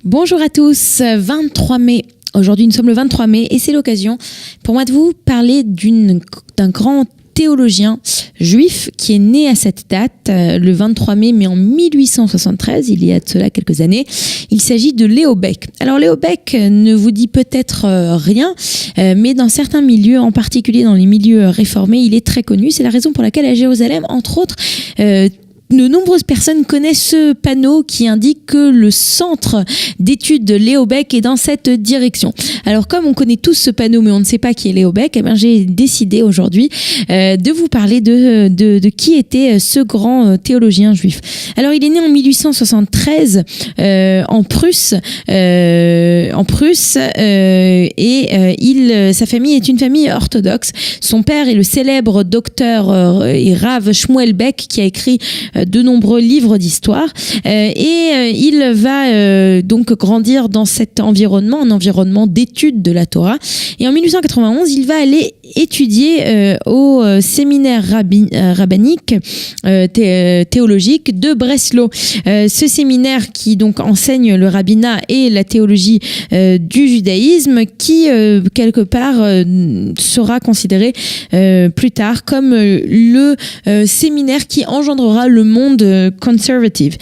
Bonjour à tous, 23 mai. Aujourd'hui, nous sommes le 23 mai et c'est l'occasion pour moi de vous parler d'un grand théologien juif qui est né à cette date, le 23 mai, mais en 1873, il y a de cela quelques années. Il s'agit de Léo Beck. Alors Léo Beck ne vous dit peut-être rien, mais dans certains milieux, en particulier dans les milieux réformés, il est très connu. C'est la raison pour laquelle à Jérusalem, entre autres, de nombreuses personnes connaissent ce panneau qui indique que le centre d'études de Léo Beck est dans cette direction. Alors comme on connaît tous ce panneau mais on ne sait pas qui est Léo Beck, j'ai décidé aujourd'hui de vous parler de qui était ce grand théologien juif. Alors il est né en 1873 en Prusse, et sa famille est une famille orthodoxe. Son père est le célèbre docteur et Rav Shmuel Beck qui a écrit de nombreux livres d'histoire il va donc grandir dans cet environnement, un environnement d'études de la Torah. Et en 1891, il va aller étudier au séminaire rabbinique théologique de Breslau. Ce séminaire qui donc enseigne le rabbinat et la théologie du judaïsme qui quelque part sera considéré plus tard comme le séminaire qui engendrera le monde conservative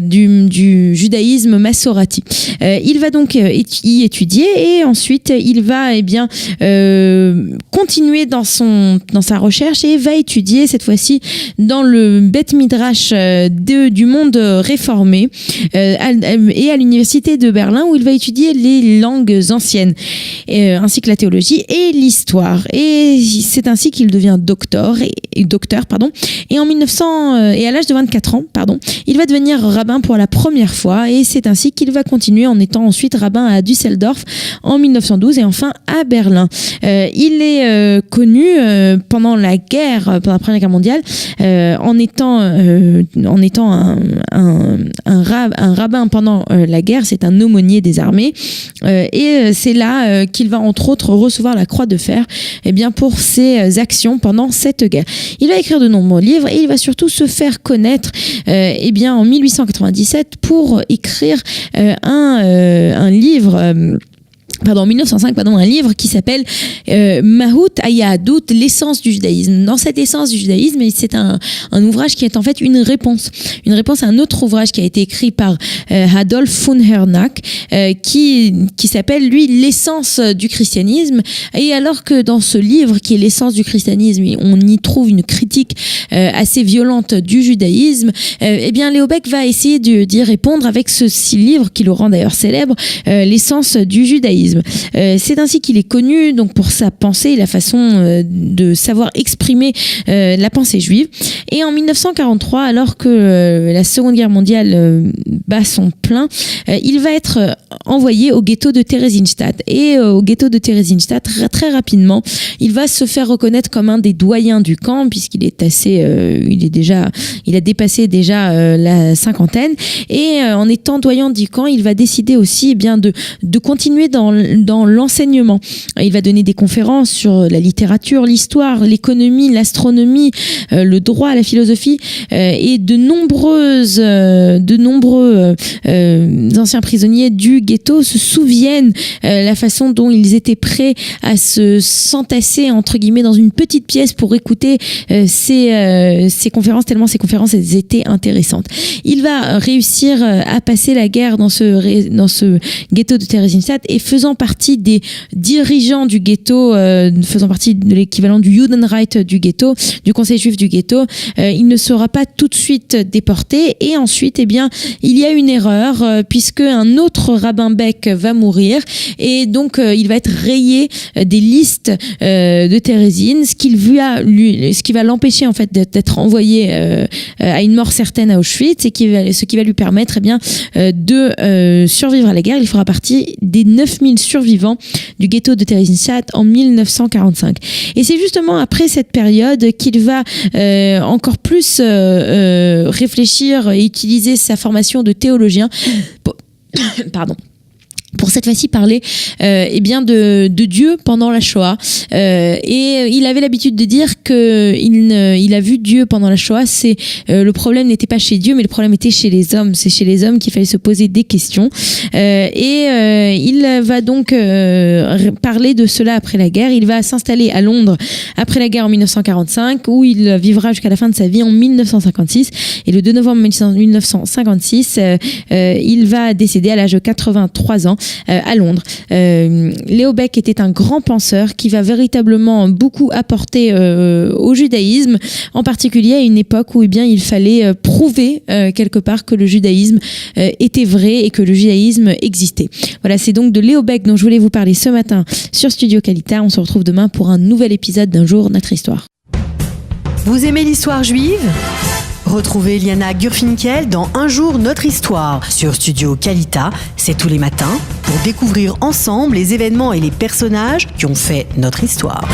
du judaïsme massorati. Il va donc y étudier et ensuite il va continuer dans sa recherche et va étudier cette fois-ci dans le Beth Midrash du monde réformé et à l'université de Berlin où il va étudier les langues anciennes ainsi que la théologie et l'histoire. Et c'est ainsi qu'il devient docteur. Et en 1900 et à l'âge de 24 ans, il va devenir rabbin pour la première fois et c'est ainsi qu'il va continuer en étant ensuite rabbin à Düsseldorf en 1912 et enfin à Berlin. Il est connu pendant la Première Guerre mondiale en étant un rabbin pendant la guerre. C'est un aumônier des armées et c'est là qu'il va entre autres recevoir la croix de fer pour ses actions pendant cette guerre. Il va écrire de nombreux livres et il va surtout se faire connaître en 1897 pour écrire un livre en 1905, un livre qui s'appelle Mahout Hayahadut, l'essence du judaïsme. Dans cette essence du judaïsme, c'est un ouvrage qui est en fait une réponse à un autre ouvrage qui a été écrit par Adolf von Hernack, qui s'appelle lui l'essence du christianisme. Et alors que dans ce livre qui est l'essence du christianisme, on y trouve une critique assez violente du judaïsme, Léo Beck va essayer d'y répondre avec ce livre qui le rend d'ailleurs célèbre, l'essence du judaïsme. C'est ainsi qu'il est connu donc pour sa pensée, la façon de savoir exprimer la pensée juive. Et en 1943, alors que la Seconde Guerre mondiale bat son plein, il va être envoyé au ghetto de Theresienstadt. Et au ghetto de Theresienstadt, très rapidement, il va se faire reconnaître comme un des doyens du camp, puisqu'il est il a dépassé déjà la cinquantaine. Et en étant doyen du camp, il va décider aussi de continuer dans l'enseignement. Il va donner des conférences sur la littérature, l'histoire, l'économie, l'astronomie, le droit, la philosophie et de nombreux anciens prisonniers du ghetto se souviennent la façon dont ils étaient prêts à s'entasser entre guillemets dans une petite pièce pour écouter ces conférences, tellement ces conférences elles étaient intéressantes. Il va réussir à passer la guerre dans ce ghetto de Theresienstadt et faisant partie des dirigeants du ghetto, faisant partie de l'équivalent du Judenrat du ghetto, du conseil juif du ghetto. Il ne sera pas tout de suite déporté et ensuite il y a une erreur puisque un autre rabbin Beck va mourir et donc il va être rayé des listes de Thérésine, ce qui va l'empêcher en fait d'être envoyé à une mort certaine à Auschwitz et ce qui va lui permettre de survivre à la guerre. Il fera partie des 9000 survivants du ghetto de Theresienstadt en 1945. Et c'est justement après cette période qu'il va encore plus réfléchir et utiliser sa formation de théologien pour cette fois-ci parler de Dieu pendant la Shoah. Et il avait l'habitude de dire que il a vu Dieu pendant la Shoah. C'est le problème n'était pas chez Dieu, mais le problème était chez les hommes. C'est chez les hommes qu'il fallait se poser des questions. Il va donc parler de cela après la guerre. Il va s'installer à Londres après la guerre en 1945, où il vivra jusqu'à la fin de sa vie en 1956. Et le 2 novembre 1956, il va décéder à l'âge de 83 ans. À Londres. Léo Beck était un grand penseur qui va véritablement beaucoup apporter au judaïsme, en particulier à une époque où il fallait prouver quelque part que le judaïsme était vrai et que le judaïsme existait. Voilà, c'est donc de Léo Beck dont je voulais vous parler ce matin sur Studio Kalita. On se retrouve demain pour un nouvel épisode d'Un jour notre histoire. Vous aimez l'histoire juive ? Retrouvez Liana Gurfinkel dans Un jour notre histoire sur Studio Kalita, c'est tous les matins, pour découvrir ensemble les événements et les personnages qui ont fait notre histoire.